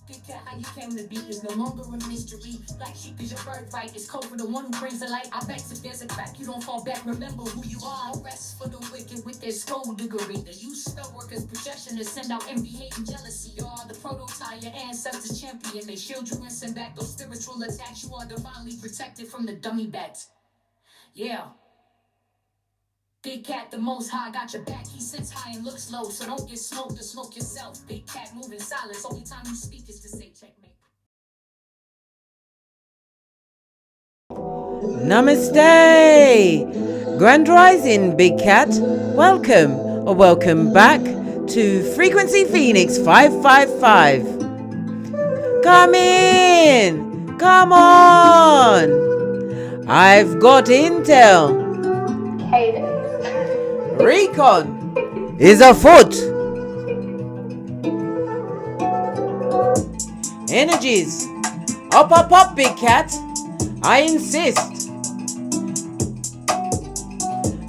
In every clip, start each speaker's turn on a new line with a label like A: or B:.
A: Big cat, how you came to be is no longer a mystery. Black sheep is your birthright. It's code for the one who brings the light. I bet if there's a crack, you don't fall back. Remember who you are. No rest for the wicked with their skullduggery. The use spell workers' projection to send out envy, hate, and jealousy. You are the prototype, your ancestors champion. They shield you and send back those spiritual attacks. You are divinely protected from the dummy bats. Yeah. Big cat, the most high, got your back. He sits high and looks low, so don't get smoked or smoke yourself. Big cat, moving silence. Only time you speak is to say checkmate.
B: Namaste! Grand Rising, Big Cat. Welcome or welcome back to Frequency Phoenix 555. Come in! Come on! I've got intel. Recon is afoot. Energies. Up, Big Cat. I insist.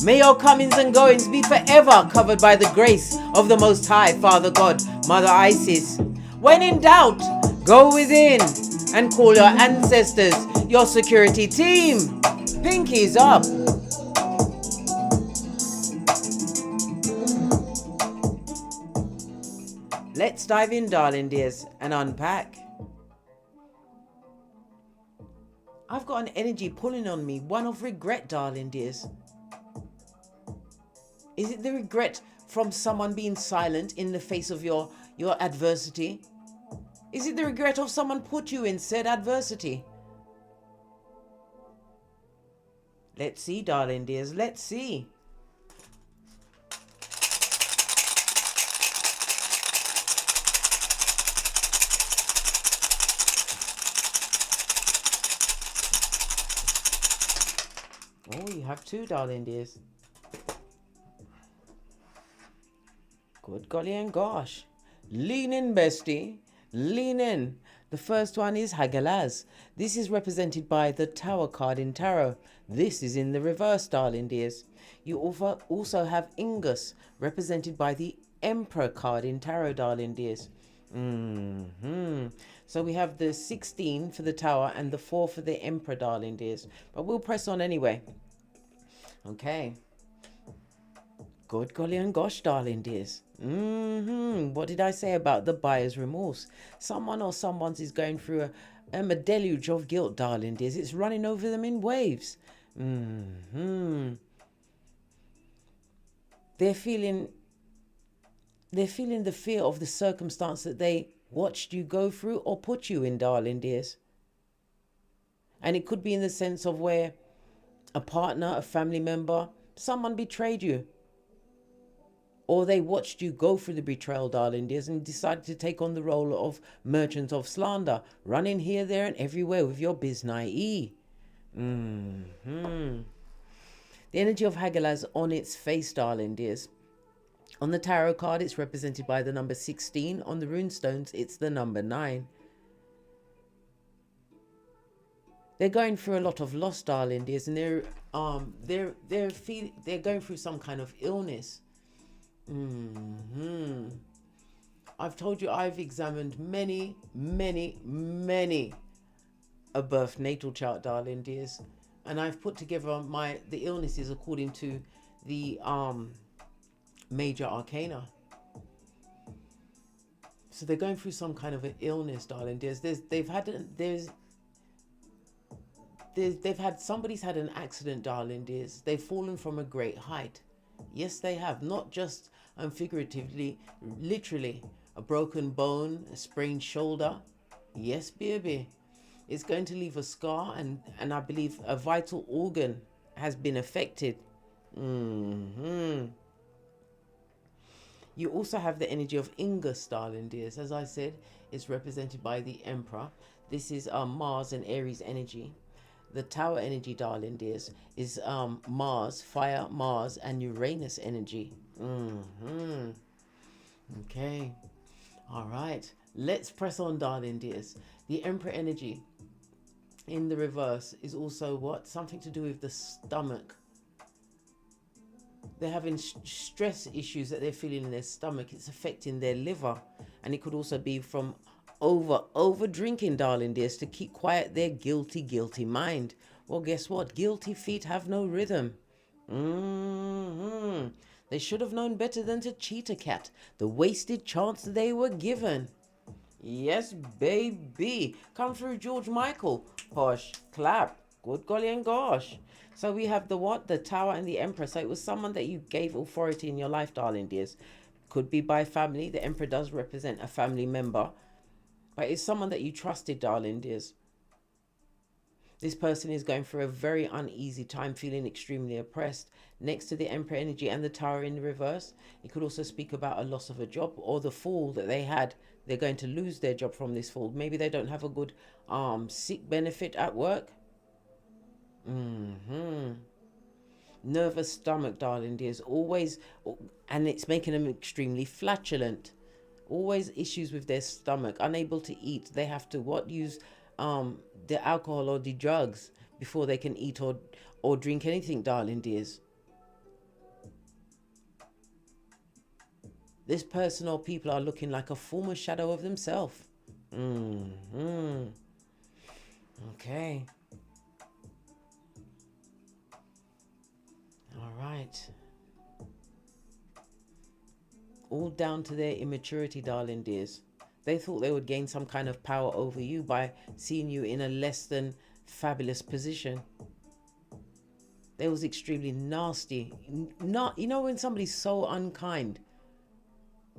B: May your comings and goings be forever covered by the grace of the Most High, Father God, Mother Isis. When in doubt, go within and call your ancestors, your security team. Pinkies up. Let's dive in, darling dears, and unpack. I've got an energy pulling on me, one of regret, darling dears. Is it the regret from someone being silent in the face of your adversity? Is it the regret of someone put you in said adversity? Let's see, darling dears, let's see. Oh, you have two, darling dears. Good golly and gosh. Lean in, bestie. Lean in. The first one is Hagalaz. This is represented by the Tower card in Tarot. This is in the reverse, darling dears. You also have Ingus, represented by the Emperor card in Tarot, darling dears. So we have the 16 for the Tower and the 4 for the Emperor, darling dears. But we'll press on anyway. Okay. Good golly and gosh, darling dears. What did I say about the buyer's remorse? Someone or someone's is going through a deluge of guilt, darling dears. It's running over them in waves. They're feeling the fear of the circumstance that they watched you go through or put you in, darling dears. And it could be in the sense of where a partner, a family member, someone betrayed you. Or they watched you go through the betrayal, darling dears, and decided to take on the role of merchant of slander, running here, there, and everywhere with your biznai. The energy of Hagalaz on its face, darling dears. On the tarot card, it's represented by the number 16. On the runestones, it's the number 9. They're going through a lot of loss, darling dears, and they're going through some kind of illness. I've told you I've examined many a birth natal chart, darling dears, and I've put together the illnesses according to the major arcana. So they're going through some kind of an illness, darling dears. Somebody's had an accident, darling dears. They've fallen from a great height. Yes, they have. Not just figuratively, literally. A broken bone, a sprained shoulder. Yes, baby. It's going to leave a scar, and I believe a vital organ has been affected. You also have the energy of Ingus, darling dears. As I said, it's represented by the Emperor. This is Mars and Aries energy. The Tower energy, darling dears, is Mars, fire, Mars, and Uranus energy. Okay. All right. Let's press on, darling dears. The Emperor energy in the reverse is also what? Something to do with the stomach. They're having stress issues that they're feeling in their stomach. It's affecting their liver. And it could also be from over drinking, darling dears, to keep quiet their guilty mind. Well, guess what? Guilty feet have no rhythm. They should have known better than to cheat a cat, the wasted chance they were given. Yes, baby. Come through, George Michael. Posh, clap. Good golly and gosh. So we have the what? The Tower and the Emperor. So it was someone that you gave authority in your life, darling dears. Could be by family. The Emperor does represent a family member. But it's someone that you trusted, darling dears. This person is going through a very uneasy time, feeling extremely oppressed. Next to the Emperor energy and the Tower in reverse, it could also speak about a loss of a job or the fall that they had. They're going to lose their job from this fall. Maybe they don't have a good sick benefit at work. Nervous stomach, darling dears. Always, and it's making them extremely flatulent. Always issues with their stomach, unable to eat. They have to use the alcohol or the drugs before they can eat or drink anything, darling dears. This person or people are looking like a former shadow of themselves. Okay. All right. All down to their immaturity, darling dears. They thought they would gain some kind of power over you by seeing you in a less than fabulous position. They was extremely nasty. Not, you know, when somebody's so unkind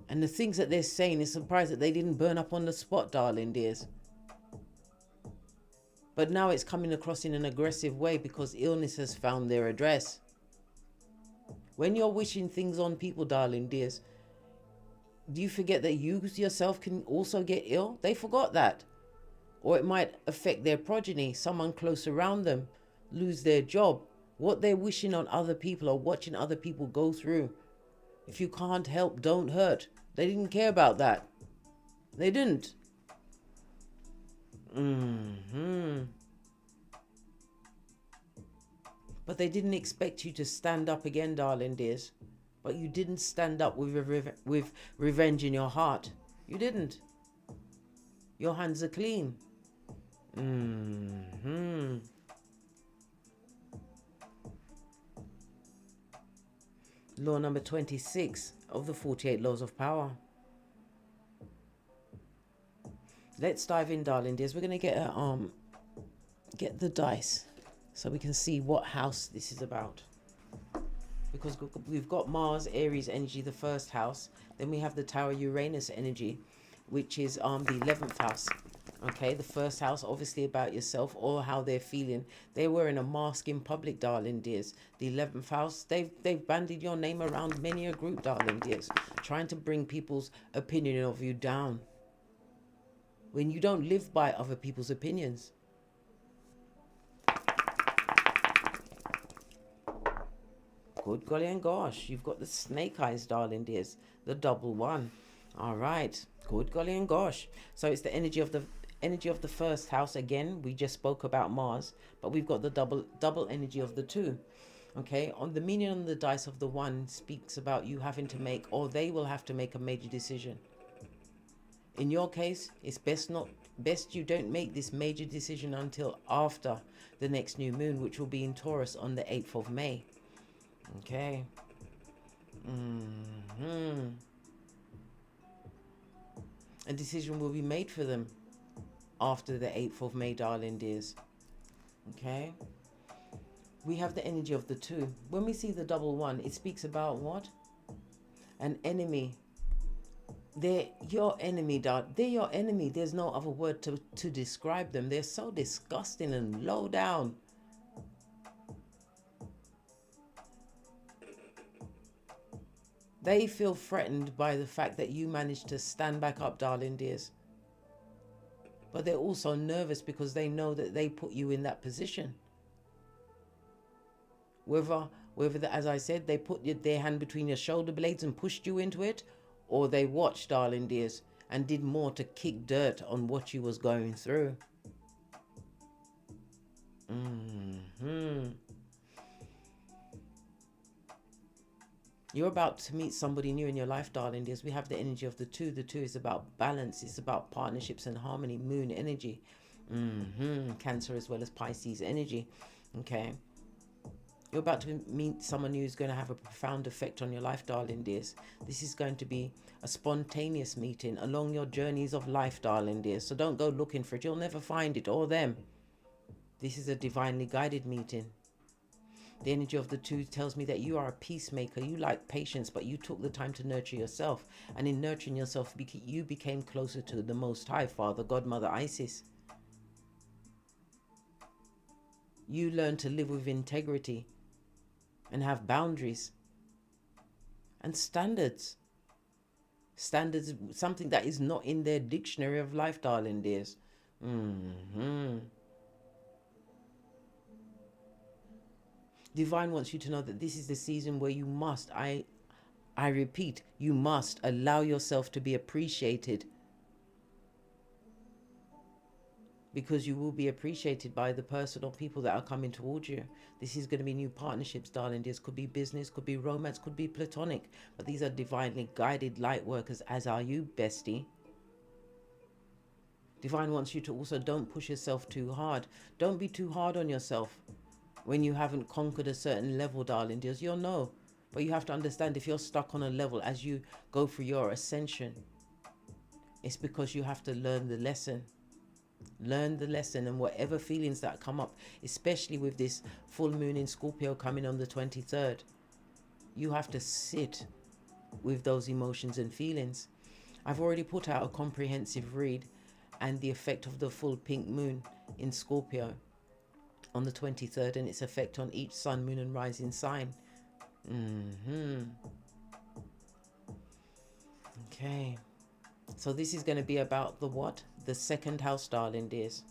B: and the things that they're saying, is surprised that they didn't burn up on the spot, darling dears. But now it's coming across in an aggressive way because illness has found their address. When you're wishing things on people, darling dears, do you forget that you yourself can also get ill? They forgot that. Or it might affect their progeny, someone close around them, lose their job. What they're wishing on other people or watching other people go through. If you can't help, don't hurt. They didn't care about that. They didn't. But they didn't expect you to stand up again, darling dears. But you didn't stand up with revenge in your heart. You didn't. Your hands are clean. Law number 26 of the 48 laws of power. Let's dive in, darling dears. We're going to get the dice so we can see what house this is about. Because we've got Mars, Aries energy, the first house. Then we have the Tower Uranus energy, which is the 11th house. Okay, the first house, obviously about yourself or how they're feeling. They were in a mask in public, darling dears. The 11th house, they've bandied your name around many a group, darling dears, trying to bring people's opinion of you down. When you don't live by other people's opinions. Good golly and gosh, you've got the snake eyes, darling dears. The double one. All right. Good golly and gosh. So it's the energy of the first house again. We just spoke about Mars, but we've got the double energy of the two. Okay. On the meaning on the dice of the one speaks about you having to make, or they will have to make, a major decision. In your case, it's best you don't make this major decision until after the next new moon, which will be in Taurus on the 8th of May. Okay. A decision will be made for them after the 8th of May, darling dears. Okay. We have the energy of the two. When we see the double one, it speaks about what? An enemy. They're your enemy, darling. They're your enemy. There's no other word to describe them. They're so disgusting and low down. They feel threatened by the fact that you managed to stand back up, darling dears. But they're also nervous because they know that they put you in that position. Whether as I said, they put their hand between your shoulder blades and pushed you into it, or they watched, darling dears, and did more to kick dirt on what you was going through. You're about to meet somebody new in your life, darling dears. We have the energy of the two. The two is about balance. It's about partnerships and harmony. Moon energy. Cancer as well as Pisces energy. Okay. You're about to meet someone who's going to have a profound effect on your life, darling dears. This is going to be a spontaneous meeting along your journeys of life, darling dears. So don't go looking for it. You'll never find it or them. This is a divinely guided meeting. The energy of the two tells me that you are a peacemaker. You like patience, but you took the time to nurture yourself. And in nurturing yourself, you became closer to the Most High, Father, God, Mother, Isis. You learned to live with integrity and have boundaries and standards. Standards, something that is not in their dictionary of life, darling dears. Divine wants you to know that this is the season where you must, I repeat, you must allow yourself to be appreciated. Because you will be appreciated by the person or people that are coming towards you. This is going to be new partnerships, darling dears. Could be business, could be romance, could be platonic. But these are divinely guided light workers, as are you, bestie. Divine wants you to also don't push yourself too hard. Don't be too hard on yourself. When you haven't conquered a certain level, darling dears, you'll know. But you have to understand, if you're stuck on a level as you go through your ascension, it's because you have to learn the lesson. Learn the lesson, and whatever feelings that come up, especially with this full moon in Scorpio coming on the 23rd, you have to sit with those emotions and feelings. I've already put out a comprehensive read and the effect of the full pink moon in Scorpio on the 23rd and its effect on each sun, moon and rising sign. Okay, so this is going to be about the what? The second house, darling dears.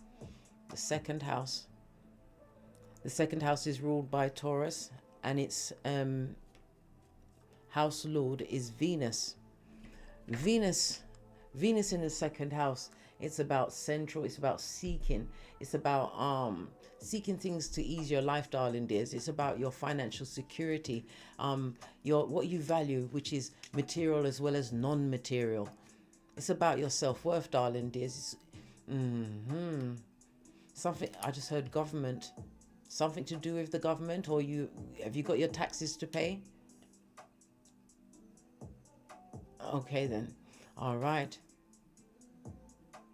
B: The second house. The second house is ruled by Taurus, and its house lord is Venus. Venus in the second house, it's about central, it's about seeking, it's about seeking things to ease your life, darling dears. It's about your financial security, your what you value, which is material as well as non-material. It's about your self-worth, darling dears. Something, I just heard government. Something to do with the government, or have you got your taxes to pay? Okay then. All right.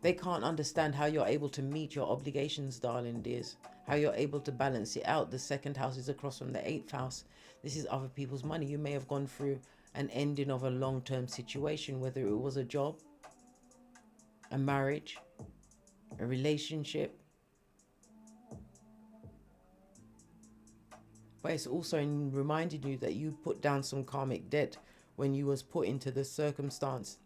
B: They can't understand how you're able to meet your obligations, darling dears. How you're able to balance it out. The second house is across from the 8th house. This is other people's money. You may have gone through an ending of a long-term situation, whether it was a job, a marriage, a relationship. But it's also in reminding you that you put down some karmic debt when you was put into the circumstance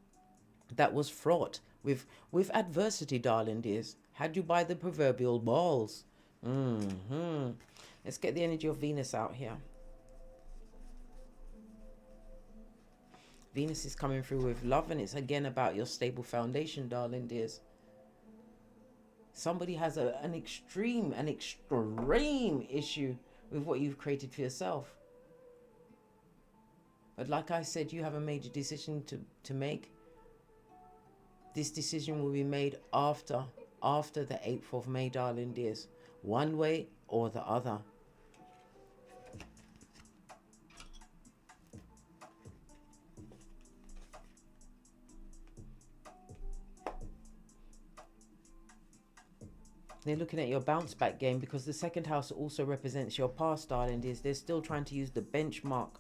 B: that was fraught with adversity, darling dears. Had you by the proverbial balls. Let's get the energy of Venus out here. Venus is coming through with love, and it's again about your stable foundation, darling dears. Somebody has an extreme issue with what you've created for yourself. But like I said, you have a major decision to make. This decision will be made after the 8th of May, darling dears. One way or the other. They're looking at your bounce back game, because the second house also represents your past, darling dears. They're still trying to use the benchmark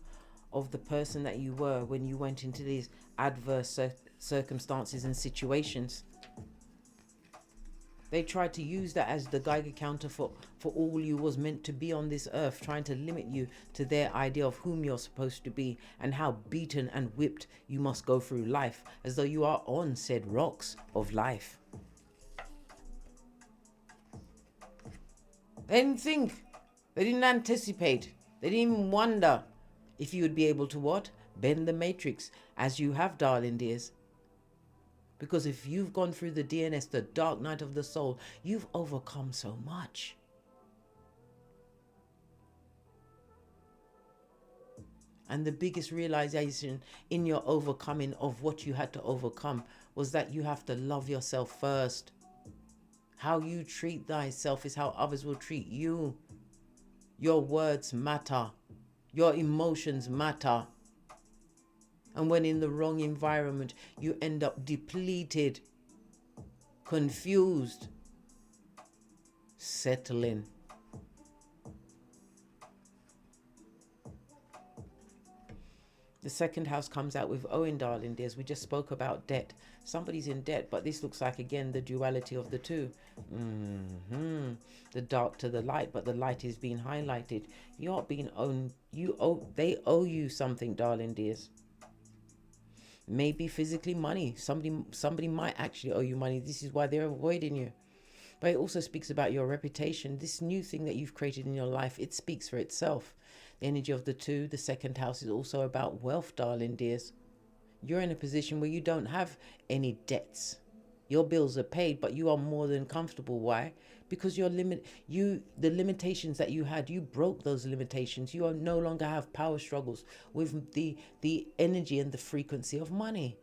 B: of the person that you were when you went into these adverse circumstances and situations. They tried to use that as the Geiger counter for all you was meant to be on this earth, trying to limit you to their idea of whom you're supposed to be and how beaten and whipped you must go through life, as though you are on said rocks of life. They didn't think, they didn't anticipate, they didn't even wonder if you would be able to what? Bend the matrix, as you have, darling dears. Because if you've gone through the DNS, the dark night of the soul, you've overcome so much. And the biggest realization in your overcoming of what you had to overcome was that you have to love yourself first. How you treat thyself is how others will treat you. Your words matter. Your emotions matter. And when in the wrong environment, you end up depleted, confused, settling. The second house comes out with Owen, darling dears. We just spoke about debt. Somebody's in debt, but this looks like, again, the duality of the two. The dark to the light, but the light is being highlighted. You're being owned. They owe you something, darling dears. Maybe physically money. Somebody might actually owe you money. This is why they're avoiding you. But it also speaks about your reputation. This new thing that you've created in your life, it speaks for itself. The energy of the two, the second house, is also about wealth, darling dears. You're in a position where you don't have any debts. Your bills are paid, but you are more than comfortable. Why? Because the limitations that you had, you broke those limitations. You no longer have power struggles with the energy and the frequency of money.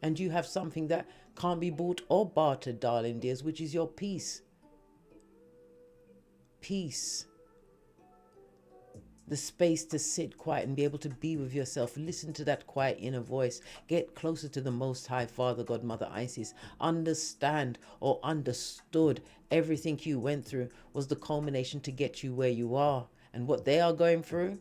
B: And you have something that can't be bought or bartered, darling dears, which is your peace. Peace. The space to sit quiet and be able to be with yourself. Listen to that quiet inner voice. Get closer to the Most High Father, God, Mother Isis. Understand or understood everything you went through was the culmination to get you where you are. And what they are going through,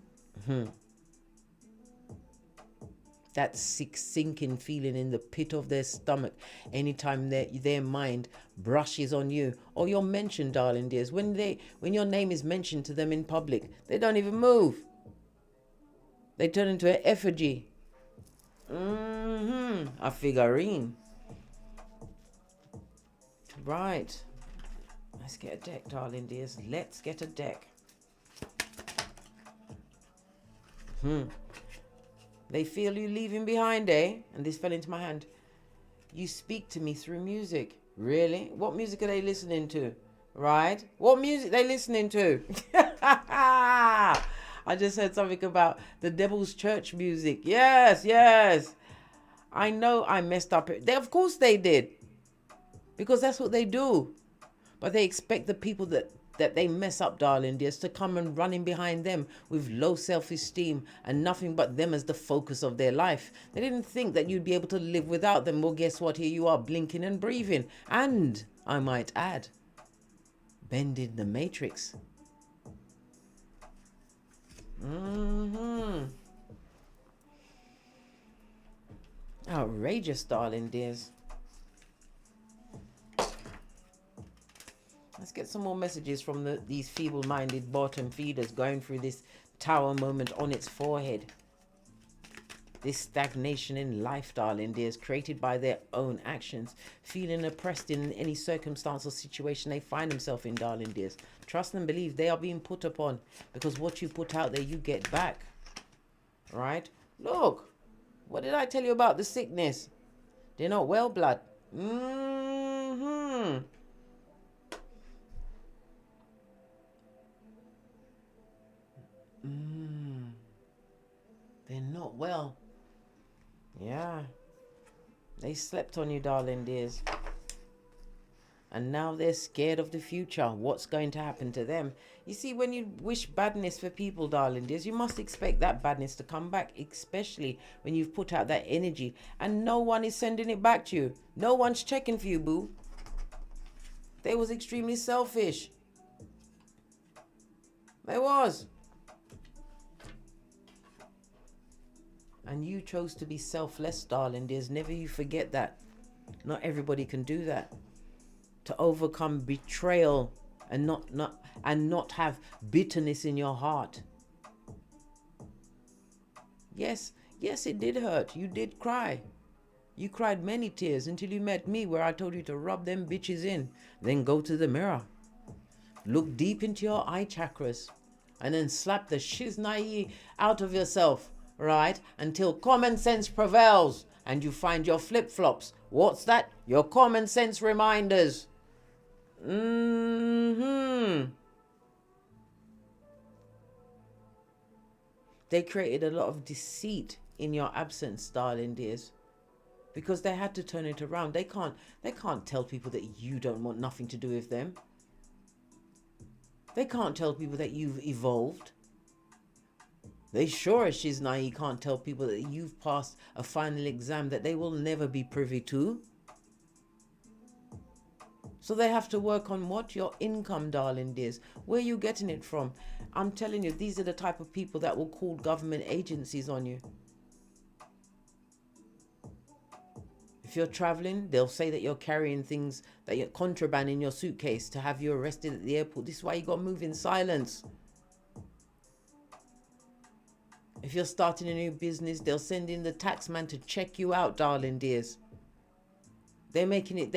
B: that sick sinking feeling in the pit of their stomach anytime their mind brushes on you or you're mentioned, darling dears. When your name is mentioned to them in public, they don't even move. They turn into an effigy. A figurine. Right. Let's get a deck, darling dears. Let's get a deck. They feel you leaving behind, eh? And this fell into my hand. You speak to me through music. Really? What music are they listening to? Right? What music they listening to? I just heard something about the devil's church music. Yes. I know I messed up. Of course they did. Because that's what they do. But they expect the people that they mess up, darling dears, to come and running behind them with low self-esteem and nothing but them as the focus of their life. They didn't think that you'd be able to live without them. Well, guess what? Here you are, blinking and breathing. And, I might add, bending the matrix. Outrageous, darling dears. Let's get some more messages from these feeble-minded bottom feeders going through this tower moment on its forehead. This stagnation in life, darling dears, created by their own actions, feeling oppressed in any circumstance or situation they find themselves in, darling dears. Trust and believe they are being put upon, because what you put out there, you get back. Right? Look, what did I tell you about the sickness? They're not well, blood. They're not well. Yeah. They slept on you, darling dears. And now they're scared of the future. What's going to happen to them? You see, when you wish badness for people, darling dears, you must expect that badness to come back, especially when you've put out that energy and no one is sending it back to you. No one's checking for you, boo. They was extremely selfish. They was. And you chose to be selfless, darling dears. Never you forget that. Not everybody can do that. To overcome betrayal and not have bitterness in your heart. Yes, it did hurt. You did cry. You cried many tears until you met me, where I told you to rub them bitches in. Then go to the mirror. Look deep into your eye chakras. And then slap the shiznai out of yourself. Right? Until common sense prevails and you find your flip-flops. What's that? Your common sense reminders. They created a lot of deceit in your absence, darling dears, because they had to turn it around. They can't tell people that you don't want nothing to do with them. They can't tell people that you've evolved. They sure as she's naive can't tell people that you've passed a final exam that they will never be privy to. So they have to work on what? Your income, darling dears. Where are you getting it from? I'm telling you, these are the type of people that will call government agencies on you. If you're traveling, they'll say that you're carrying things, that you're contraband in your suitcase to have you arrested at the airport. This is why you got to move in silence. If you're starting a new business, they'll send in the tax man to check you out, darling dears. They're making it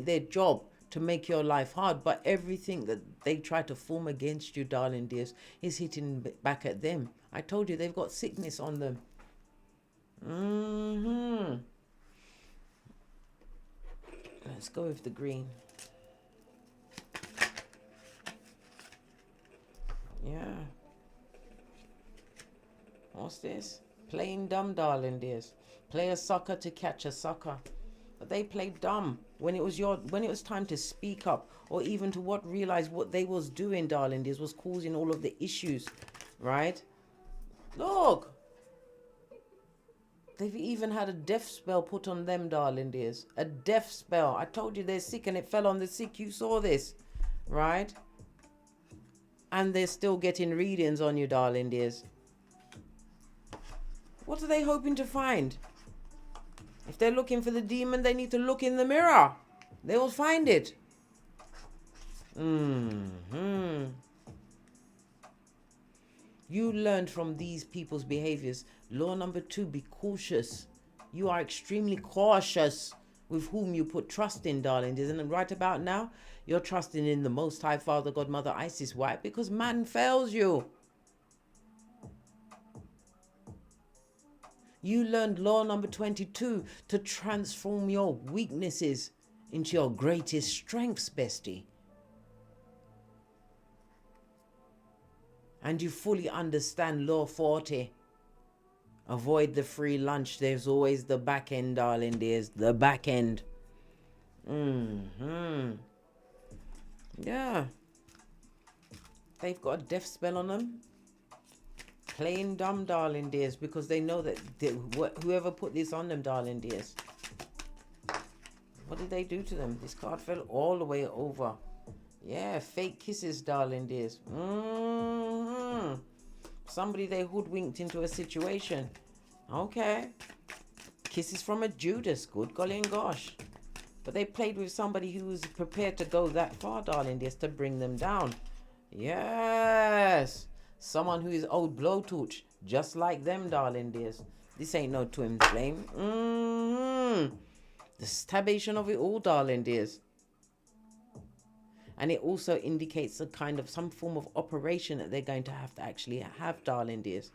B: their job to make your life hard, but everything that they try to form against you, darling dears, is hitting back at them. I told you they've got sickness on them. Let's go with the green. Yeah. What's this? Playing dumb, darling dears. Play a sucker to catch a sucker. But they played dumb when it was time to speak up, or even to realize what they was doing, darling dears, was causing all of the issues, right? Look. They've even had a death spell put on them, darling dears. A death spell. I told you they're sick and it fell on the sick. You saw this, right? And they're still getting readings on you, darling dears. What are they hoping to find? If they're looking for the demon, they need to look in the mirror. They will find it. You learned from these people's behaviors. Law number 2, be cautious. You are extremely cautious with whom you put trust in, darling. Isn't it right about now? You're trusting in the Most High Father, God, Mother, Isis. Why? Because man fails you. You learned law number 22, to transform your weaknesses into your greatest strengths, bestie. And you fully understand law 40. Avoid the free lunch. There's always the back end, darling. There's the back end. Yeah. They've got a death spell on them. Playing dumb, darling dears, because they know that whoever put this on them, darling dears. What did they do to them? This card fell all the way over. Yeah, fake kisses, darling dears. Somebody they hoodwinked into a situation. Okay. Kisses from a Judas. Good golly and gosh. But they played with somebody who was prepared to go that far, darling dears, to bring them down. Yes. Someone who is old blowtorch, just like them, darling dears. This ain't no twin flame. The stabation of it all, darling dears. And it also indicates a kind of some form of operation that they're going to actually have, darling dears.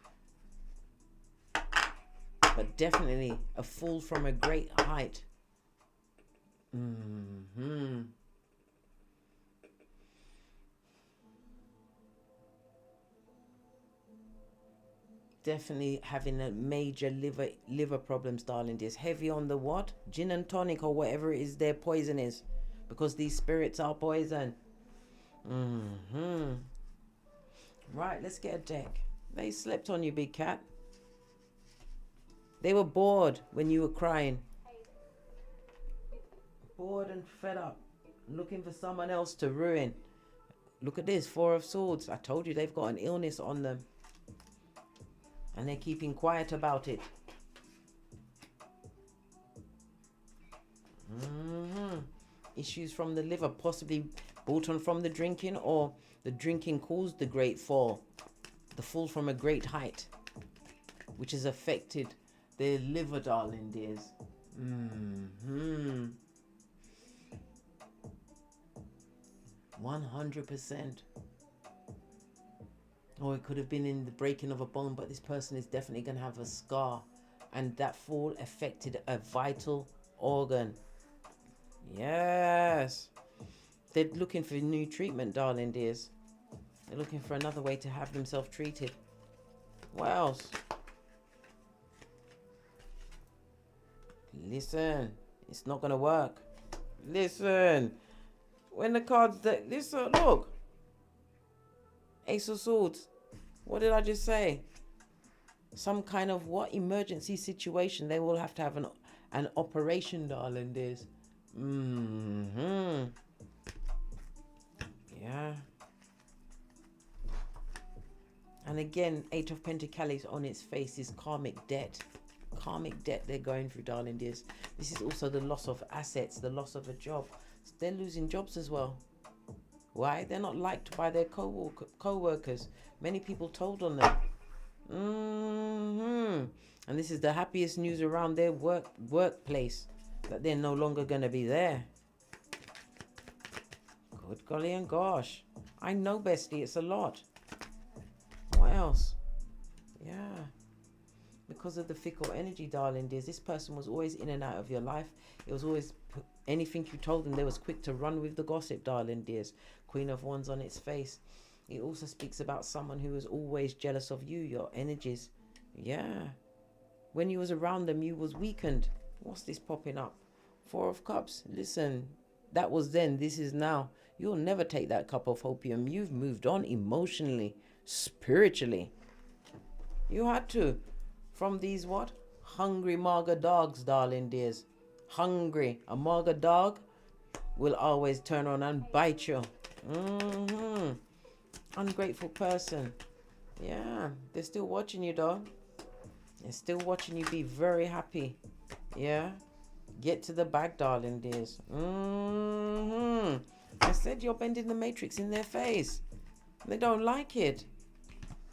B: But definitely a fall from a great height. Definitely having a major liver problems, darling dears. Heavy on the what? Gin and tonic or whatever it is their poison is. Because these spirits are poison. Right, let's get a deck. They slept on you, big cat. They were bored when you were crying. Bored and fed up. Looking for someone else to ruin. Look at this, 4 of Swords. I told you they've got an illness on them. And they're keeping quiet about it. Issues from the liver, possibly brought on from the drinking, or the drinking caused the great fall. The fall from a great height, which has affected their liver, darling dears. 100%. Or it could have been in the breaking of a bone, but this person is definitely going to have a scar. And that fall affected a vital organ. Yes. They're looking for new treatment, darling dears. They're looking for another way to have themselves treated. What else? Listen, it's not gonna work. Listen, when the cards that listen, look, Ace of Swords. What did I just say? Some kind of what emergency situation? They will have to have an operation, darling. This. Yeah. And again, Eight of Pentacles on its face is karmic debt. Karmic debt they're going through, darling dears. This is also the loss of assets, the loss of a job. They're losing jobs as well. Why? They're not liked by their co-workers. Many people told on them. And this is the happiest news around their workplace, that they're no longer going to be there. Good golly and gosh. I know, bestie, it's a lot. What else? Yeah. Because of the fickle energy, darling dears, this person was always in and out of your life. It was always anything you told them, they was quick to run with the gossip, darling dears. Queen of Wands on its face. It also speaks about someone who was always jealous of you, your energies. Yeah. When you was around them, you was weakened. What's this popping up? Four of Cups. Listen, that was then, this is now. You'll never take that cup of opium. You've moved on emotionally, spiritually. You had to. From these what? Hungry marga dogs, darling dears. Hungry. A marga dog will always turn on and bite you. Ungrateful person. Yeah. They're still watching you, though. They're still watching you be very happy. Yeah. Get to the bag, darling dears. I said you're bending the matrix in their face. They don't like it.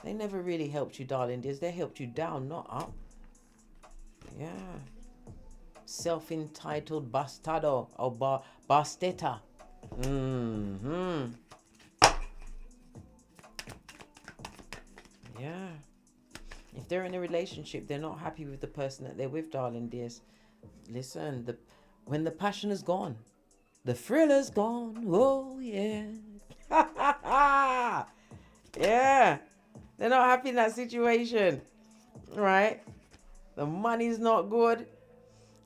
B: They never really helped you, darling dears. They helped you down, not up. Yeah. Self-entitled bastardo or basteta. Yeah. If they're in a relationship, they're not happy with the person that they're with, darling dears. Listen, when the passion is gone, the thrill is gone. Oh, yeah. Yeah. They're not happy in that situation, right? The money's not good.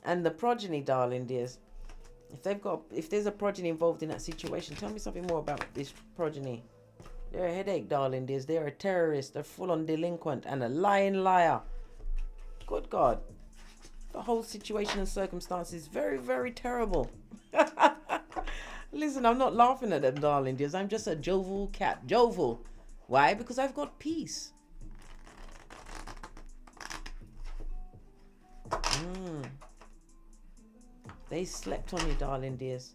B: And the progeny, darling dears. If there's a progeny involved in that situation, tell me something more about this progeny. They're a headache, darling dears. They're a terrorist, a full-on delinquent, and a lying liar. Good God. The whole situation and circumstance is very, very terrible. Listen, I'm not laughing at them, darling dears. I'm just a jovial cat. Jovial. Why? Because I've got peace. They slept on you, darling dears.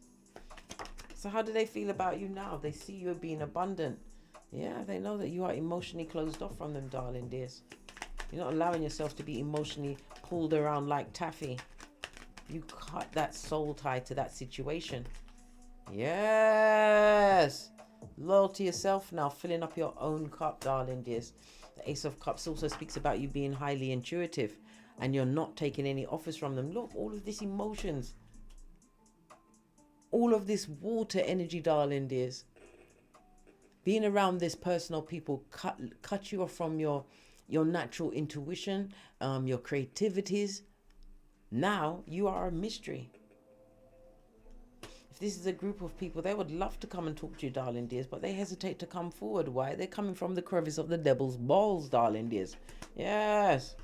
B: So how do they feel about you now? They see you being abundant. Yeah, they know that you are emotionally closed off from them, darling dears. You're not allowing yourself to be emotionally pulled around like taffy. You cut that soul tie to that situation. Yes. Loyal to yourself now, filling up your own cup, darling dears. The Ace of Cups also speaks about you being highly intuitive and you're not taking any offers from them. Look, all of this emotions, all of this water energy, darling dears. Being around this person or people cut you off from your natural intuition, your creativities. Now you are a mystery. If this is a group of people, they would love to come and talk to you, darling dears, but they hesitate to come forward. Why? They're coming from the crevice of the devil's balls, darling dears. Yes.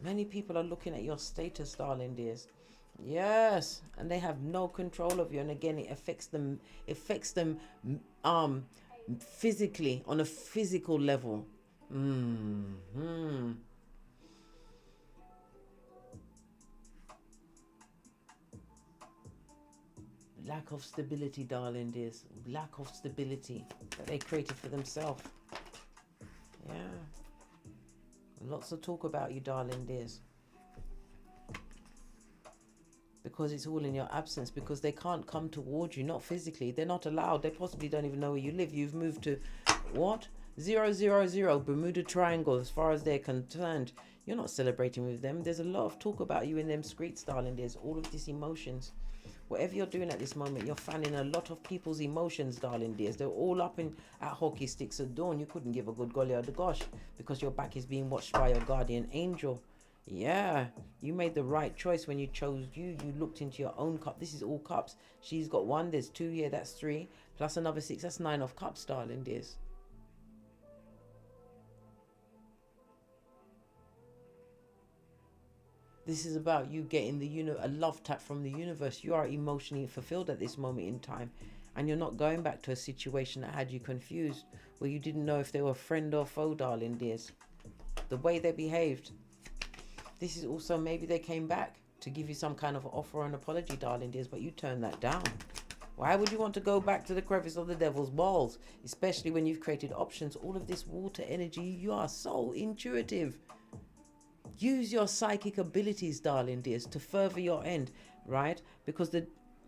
B: Many people are looking at your status, darling dears. Yes, and they have no control of you, and again it affects them physically, on a physical level. Lack of stability, darling dears. Lack of stability that they created for themselves. Yeah. Lots of talk about you, darling dears. Because it's all in your absence, because they can't come towards you, not physically. They're not allowed. They possibly don't even know where you live. You've moved to what? 000, Bermuda Triangle, as far as they're concerned. You're not celebrating with them. There's a lot of talk about you in them streets, darling. There's all of these emotions. Whatever you're doing at this moment, you're fanning a lot of people's emotions, darling dears. They're all up at hockey sticks at dawn. You couldn't give a good golly or the gosh because your back is being watched by your guardian angel. Yeah, you made the right choice when you chose you. You looked into your own cup. This is all cups. She's got 1, there's 2 here, that's 3. Plus another 6, that's 9 of cups, darling dears. This is about you getting a love tap from the universe. You are emotionally fulfilled at this moment in time. And you're not going back to a situation that had you confused, where you didn't know if they were friend or foe, darling dears. The way they behaved. This is also maybe they came back to give you some kind of offer or an apology, darling dears, but you turned that down. Why would you want to go back to the crevice of the devil's balls? Especially when you've created options. All of this water energy, you are so intuitive. Use your psychic abilities, darling dears, to further your end, right? Because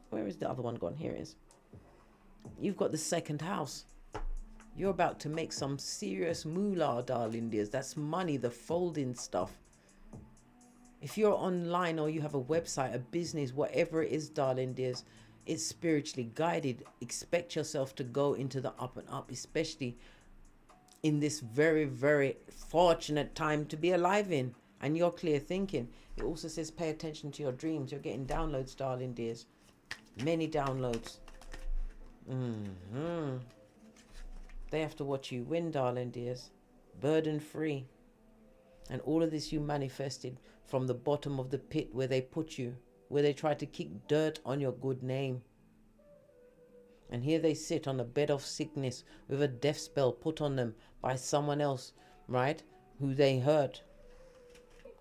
B: where is the other one gone? Here it is. You've got the 2nd house. You're about to make some serious moolah, darling dears. That's money, the folding stuff. If you're online or you have a website, a business, whatever it is, darling dears, it's spiritually guided. Expect yourself to go into the up and up, especially in this very, very fortunate time to be alive in. And you're clear thinking. It also says pay attention to your dreams. You're getting downloads, darling dears. Many downloads. They have to watch you win, darling dears. Burden free. And all of this you manifested from the bottom of the pit where they put you. Where they tried to kick dirt on your good name. And here they sit on a bed of sickness with a death spell put on them by someone else, right? Who they hurt.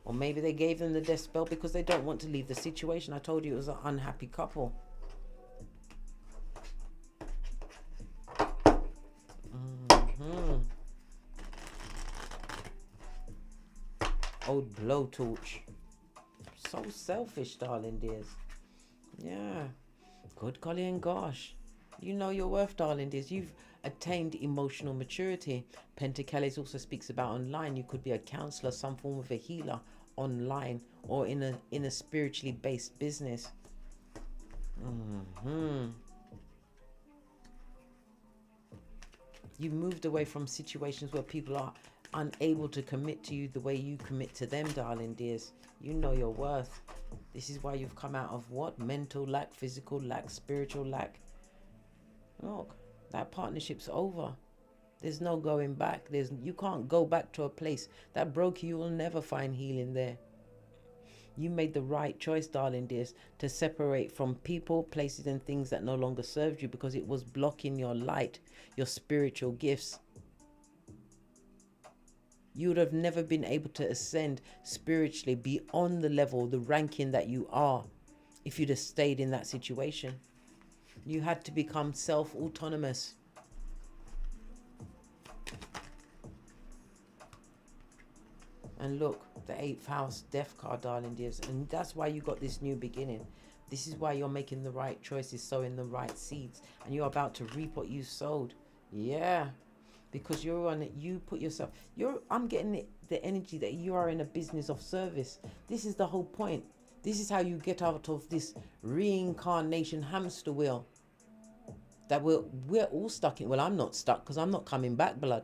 B: Or maybe they gave them the death spell because they don't want to leave the situation. I told you it was an unhappy couple. Old blowtorch. So selfish, darling dears. Yeah. Good golly and gosh. You know your worth, darling dears. You've attained emotional maturity. Pentacles also speaks about online. You could be a counselor, some form of a healer online, or in a spiritually based business. You moved away from situations where people are unable to commit to you the way you commit to them, darling dears. You know your worth. This is why you've come out of what? Mental lack, physical lack, spiritual lack. Look, that partnership's over. There's no going back. You can't go back to a place that broke you. You will never find healing there. You made the right choice, darling dears, to separate from people, places and things that no longer served you because it was blocking your light, your spiritual gifts. You would have never been able to ascend spiritually beyond the level, the ranking that you are, if you'd have stayed in that situation. You had to become self-autonomous. And look, the 8th house, death card, darling dears. And that's why you got this new beginning. This is why you're making the right choices, sowing the right seeds. And you're about to reap what you sowed. Yeah. Because you're on it, you put yourself, I'm getting the energy that you are in a business of service. This is the whole point. This is how you get out of this reincarnation hamster wheel that we're all stuck in. Well, I'm not stuck because I'm not coming back, blood.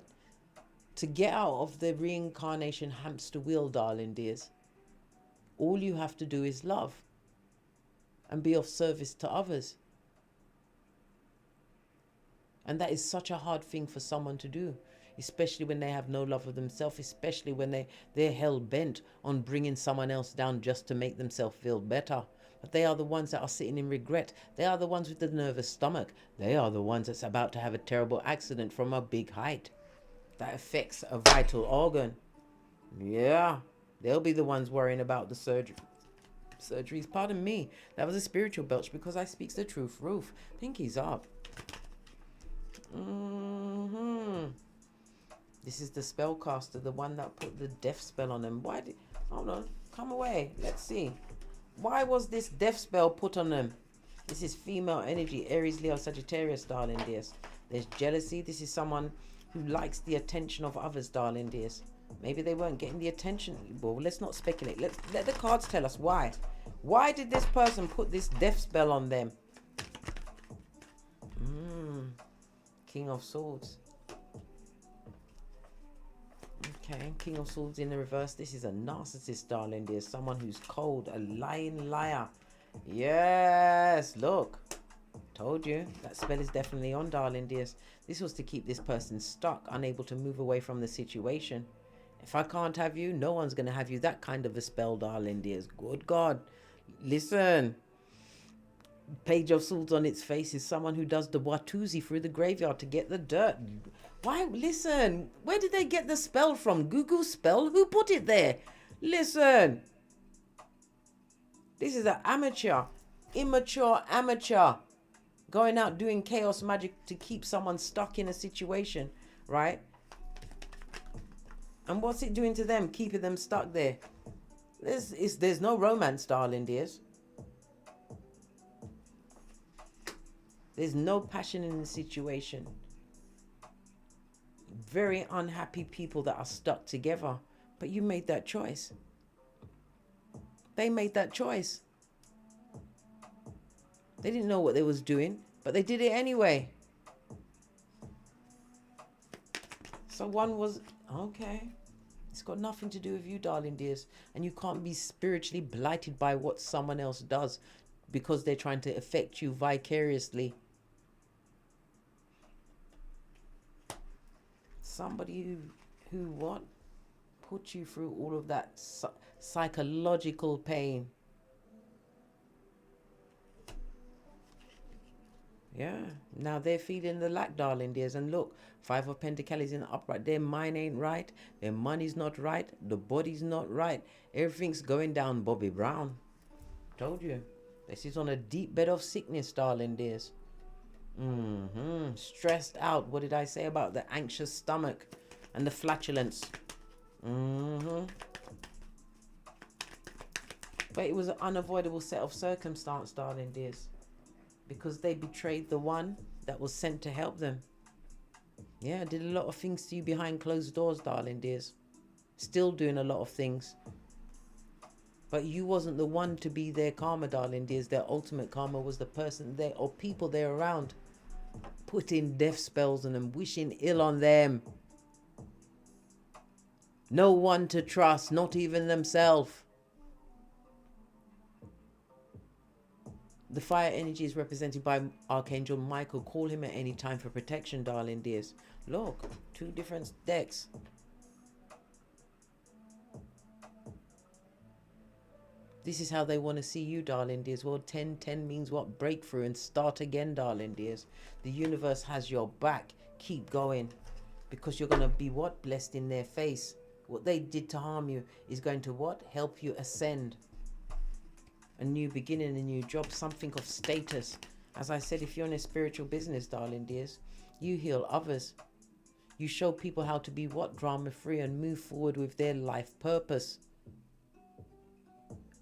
B: To get out of the reincarnation hamster wheel, darling dears, all you have to do is love and be of service to others. And that is such a hard thing for someone to do, especially when they have no love of themselves, especially when they're hell-bent on bringing someone else down just to make themselves feel better. But they are the ones that are sitting in regret. They are the ones with the nervous stomach. They are the ones that's about to have a terrible accident from a big height that affects a vital organ. Yeah, they'll be the ones worrying about the surgeries. Pardon me, that was a spiritual belch because I speaks the truth. Roof, pinkies up. This is the spellcaster, the one that put the death spell on them. Hold on, come away. Let's see. Why was this death spell put on them? This is female energy, Aries, Leo, Sagittarius, darling dears. There's jealousy. This is someone who likes the attention of others, darling dears. Maybe they weren't getting the attention. Well, let's not speculate. Let the cards tell us why. Why did this person put this death spell on them? King of Swords. Okay, King of Swords in the reverse. This is a narcissist, darling. There's someone who's cold, a lying liar. Yes, look. Told you. That spell is definitely on, darling dears. This was to keep this person stuck, unable to move away from the situation. If I can't have you, no one's going to have you. That kind of a spell, darling dears. Good God. Listen. Page of Swords on its face is someone who does the Watusi through the graveyard to get the dirt. Why? Listen. Where did they get the spell from? Google spell? Who put it there? Listen. This is an amateur. Immature amateur. Going out doing chaos magic to keep someone stuck in a situation. Right? And what's it doing to them? Keeping them stuck there. There's no romance, darling dears. There's no passion in the situation. Very unhappy people that are stuck together. But you made that choice. They made that choice. They didn't know what they was doing, but they did it anyway. So one was, okay. It's got nothing to do with you, darling dears. And you can't be spiritually blighted by what someone else does because they're trying to affect you vicariously. Somebody who what? Put you through all of that psychological pain. Yeah, now they're feeling the lack, darling dears. And look, 5 of Pentacles in the upright. Their mind ain't right. Their money's not right. The body's not right. Everything's going down Bobby Brown. Told you. This is on a deep bed of sickness, darling dears. Stressed out. What did I say about the anxious stomach and the flatulence? But it was an unavoidable set of circumstance, darling dears. Because they betrayed the one that was sent to help them. Yeah, did a lot of things to you behind closed doors, darling dears. Still doing a lot of things. But you wasn't the one to be their karma, darling dears. Their ultimate karma was the person there or people there around. Putting death spells on them, wishing ill on them. No one to trust, not even themselves. The fire energy is represented by Archangel Michael. Call him at any time for protection, darling dears. Look, 2 different decks. This is how they want to see you, darling dears. Well, 10 means what? Breakthrough and start again, darling dears. The universe has your back. Keep going. Because you're going to be what? Blessed in their face. What they did to harm you is going to what? Help you ascend. A new beginning, a new job, something of status. As I said, if you're in a spiritual business, darling dears, you heal others. You show people how to be what? Drama free and move forward with their life purpose.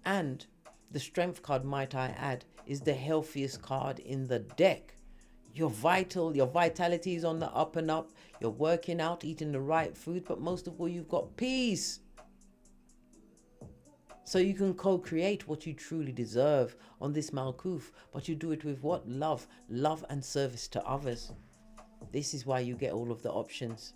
B: And the strength card, might I add, is the healthiest card in the deck. You're vital, your vitality is on the up and up. You're working out, eating the right food, but most of all, you've got peace. So you can co-create what you truly deserve on this Malkuth, but you do it with what? Love and service to others. This is why you get all of the options.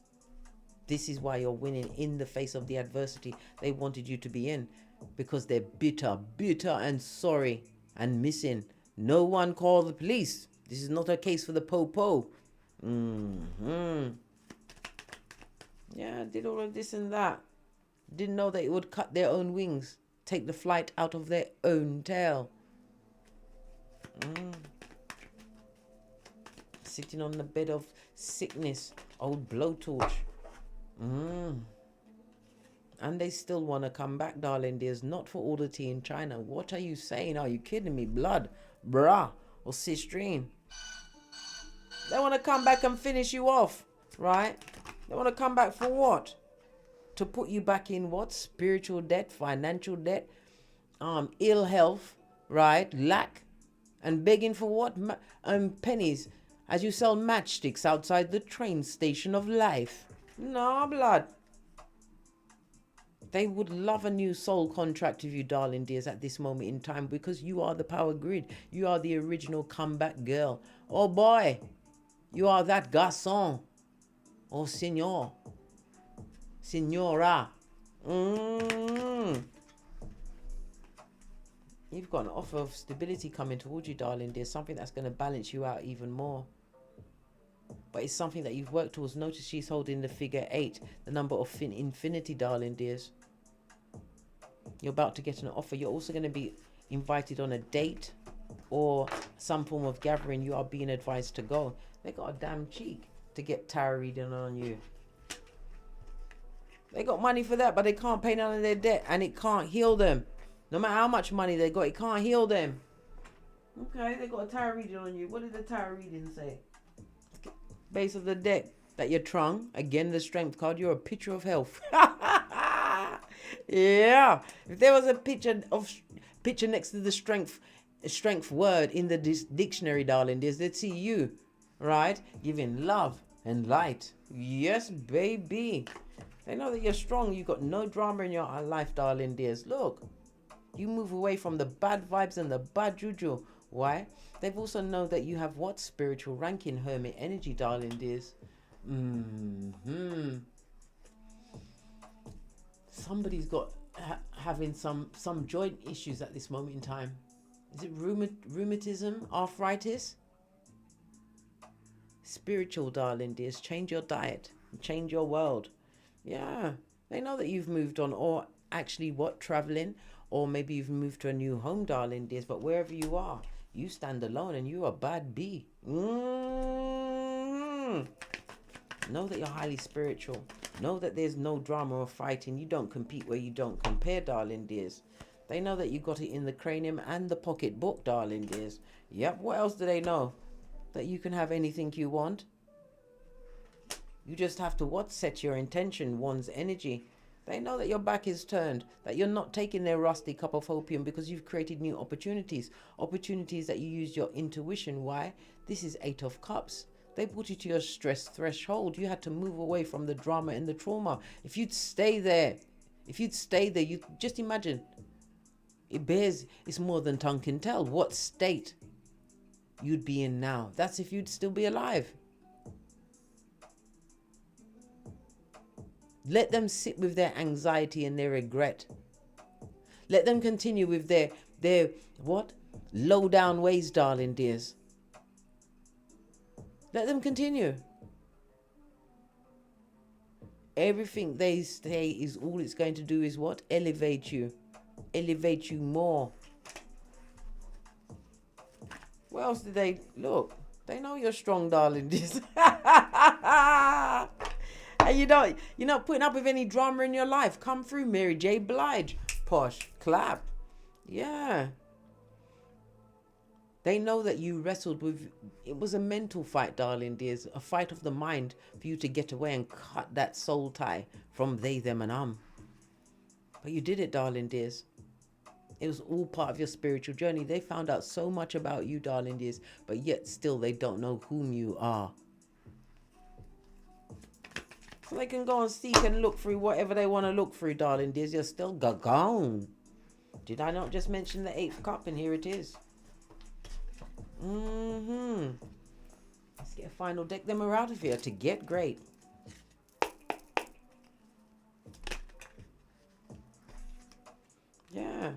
B: This is why you're winning in the face of the adversity they wanted you to be in, because they're bitter and sorry and missing. No one call the police. This is not a case for the po-po. Yeah, did all of this and that. Didn't know that it would cut their own wings. Take the flight out of their own tail. Sitting on the bed of sickness. Old blowtorch. And they still want to come back, darling dears. Not for all the tea in China. What are you saying? Are you kidding me? Blood, brah, or cistrine. They want to come back and finish you off, right? They want to come back for what? To put you back in what? Spiritual debt, financial debt, ill health, right? Lack, and begging for what? Pennies as you sell matchsticks outside the train station of life. No, blood. They would love a new soul contract with you, darling dears, at this moment in time, because you are the power grid. You are the original comeback girl. Oh boy, you are that garçon. Oh senor. Senora. You've got an offer of stability coming towards you, darling dear. Something that's going to balance you out even more. But it's something that you've worked towards. Notice she's holding the figure 8, the number of infinity, darling dears. You're about to get an offer. You're also going to be invited on a date or some form of gathering. You are being advised to go. They got a damn cheek to get tarot reading on you. They got money for that, but they can't pay none of their debt, and it can't heal them. No matter how much money they got, it can't heal them. Okay, they got a tarot reading on you. What did the tarot reading say? Base of the deck that you're trung. Again, the strength card. You're a picture of health. Yeah. If there was a picture next to the strength word in the dictionary, darling, they'd see you, right? Giving love and light. Yes, baby. They know that you're strong. You've got no drama in your life, darling dears. Look, you move away from the bad vibes and the bad juju. Why? They've also known that you have what? Spiritual ranking, hermit energy, darling dears. Somebody's got having some joint issues at this moment in time. Is it rheumatism, arthritis? Spiritual, darling dears. Change your diet. Change your world. Yeah. They know that you've moved on, or actually what? Traveling. Or maybe you've moved to a new home, darling dears. But wherever you are, you stand alone and you're a bad bee. Know that you're highly spiritual. Know that there's no drama or fighting. You don't compete where you don't compare, darling dears. They know that you got it in the cranium and the pocketbook, darling dears. Yep, what else do they know? That you can have anything you want. You just have to what? Set your intention, one's energy. They know that your back is turned, that you're not taking their rusty cup of opium because you've created new opportunities. Opportunities that you use your intuition. Why? This is 8 of Cups. They put you to your stress threshold. You had to move away from the drama and the trauma. If you'd stay there, you just imagine. It's more than tongue can tell what state you'd be in now. That's if you'd still be alive. Let them sit with their anxiety and their regret. Let them continue with their what? Low down ways, darling dears. Let them continue. Everything they say is all it's going to do is what? Elevate you. Elevate you more. What else did they look? They know you're strong, darling dears. And you're not putting up with any drama in your life. Come through, Mary J. Blige. Posh. Clap. Yeah. They know that you wrestled with... It was a mental fight, darling dears. A fight of the mind for you to get away and cut that soul tie from they, them, and But you did it, darling dears. It was all part of your spiritual journey. They found out so much about you, darling dears. But yet still they don't know whom you are. So they can go and seek and look through whatever they want to look through, darling dears. You're still gone. Did I not just mention the 8th cup? And here it is. Let's get a final deck. Then we're out of here to get great. Yeah.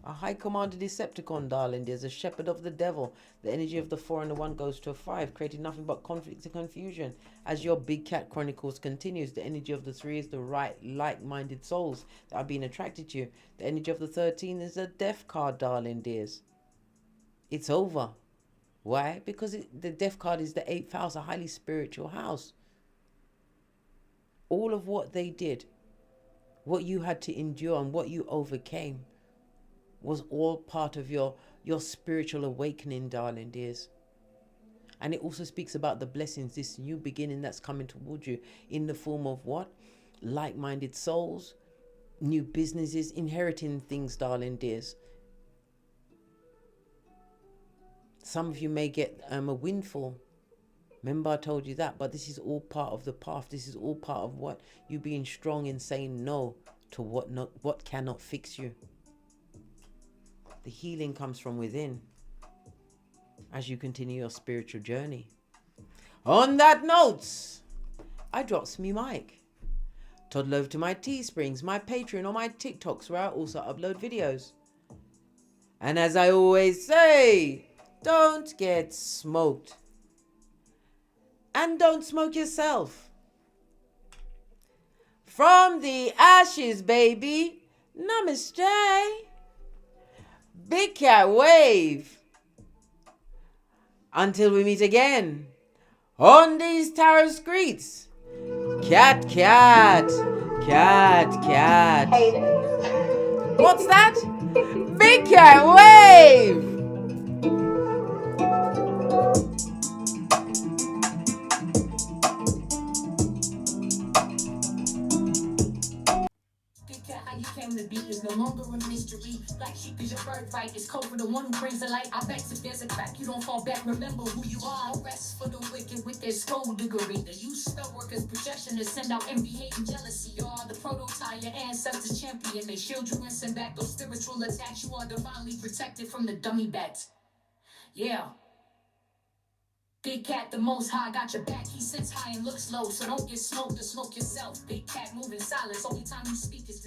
B: A high commander Decepticon, darling. There's a shepherd of the devil. The energy of the 4 and the 1 goes to a 5, creating nothing but conflict and confusion. As your Big Cat Chronicles continues, the energy of the 3 is the right, like-minded souls that are being attracted to you. The energy of the 13 is a death card, darling dears. It's over. Why? Because the death card is the 8th house, a highly spiritual house. All of what they did, what you had to endure and what you overcame, was all part of your spiritual awakening, darling dears. And it also speaks about the blessings, this new beginning that's coming towards you in the form of what? Like-minded souls, new businesses, inheriting things, darling dears. Some of you may get a windfall. Remember I told you that, but this is all part of the path. This is all part of what? You being strong in saying no to what cannot fix you. The healing comes from within as you continue your spiritual journey. On that note, I drops me mic. Toddle over to my Teesprings, my Patreon, or my TikToks, where I also upload videos. And as I always say, don't get smoked. And don't smoke yourself. From the ashes, baby. Namaste. Big cat wave. Until we meet again on these tarot streets. Cat, cat, cat, cat. What's that? Big cat wave.
A: How you came to be is no longer a mystery. Black sheep is your birthright. It's code for the one who brings the light. I bet if there's a crack, you don't fall back. Remember who you are. No rest for the wicked with their skullduggery. The use spell workers' projection to send out envy, hate, and jealousy. You are the prototype, your ancestors champion. They shield you and send back those spiritual attacks. You are divinely protected from the dummy bats. Yeah. Big cat, the most high, got your back. He sits high and looks low, so don't get smoked or smoke yourself. Big cat moving silence. Only time you speak is